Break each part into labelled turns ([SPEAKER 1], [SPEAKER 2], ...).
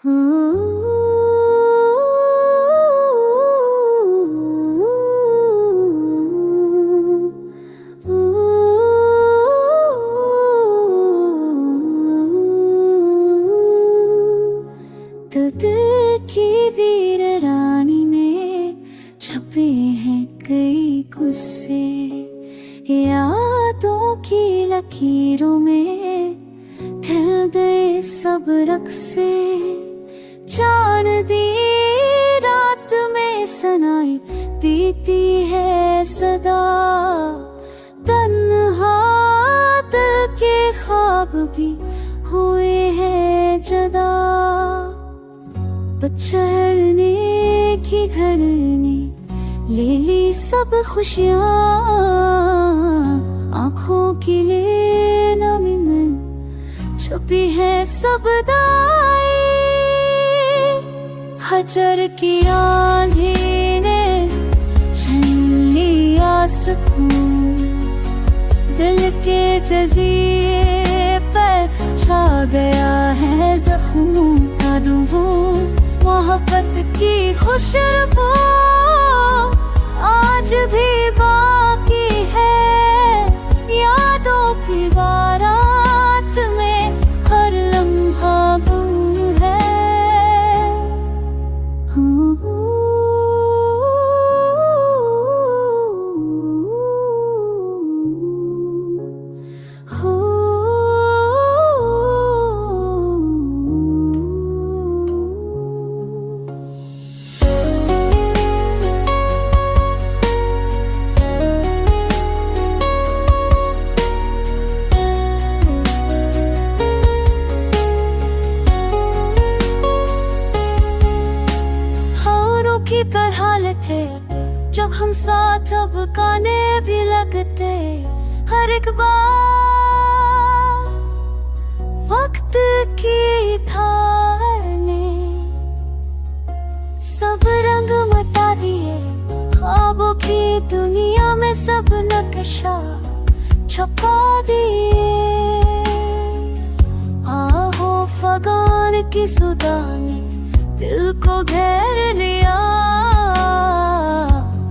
[SPEAKER 1] तो दिल की वीर रानी में छपे हैं कई गुस्से, यादों की लकीरों में ढल गए सब रक्से। चांद दी रात में सनाई देती है सदा, तन्हा दिल के ख्वाब भी हुए हैं जदा। पछड़ने की घड़ने ले ली सब खुशियाँ, आँखों की ले नमी में छुपी है सब दाई। हजर की आंधी ने छीन लिया सुकून, दिल के जज़ीरे पर छा गया है ज़ख्म। मोहब्बत की खुशबू आज भी बाकी है, यादों की बारात में हर लम्हा गुम है। की तरह थे जब हम साथ, अब गाने भी लगते हर एक बार। वक्त की धार ने सब रंग मिटा दिए, ख्वाबों की दुनिया में सब नक्शा छपा दिए। आहो फगान की सुदा ने दिल को घेर लिया,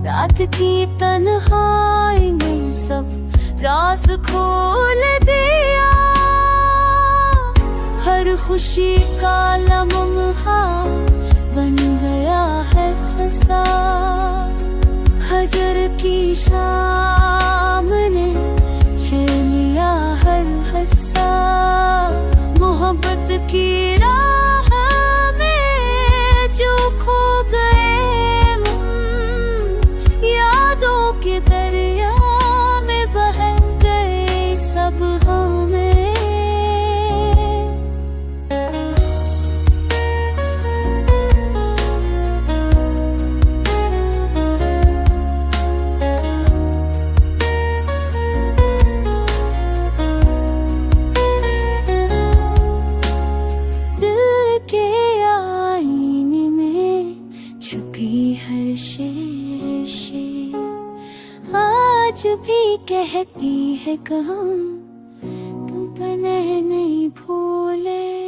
[SPEAKER 1] रात की तन्हाई में सब राज खोल दिया। हर खुशी का लम्हा बन गया है फसा, हजर की शाम ने छीन लिया हर हिस्सा। मोहब्बत की राह में जो खो गए यादों के दरिया में बह गए सब हमें। दिल के आईने में छुपी हर शेर आज भी कहती है कहाँ, तुम बने नहीं भूले।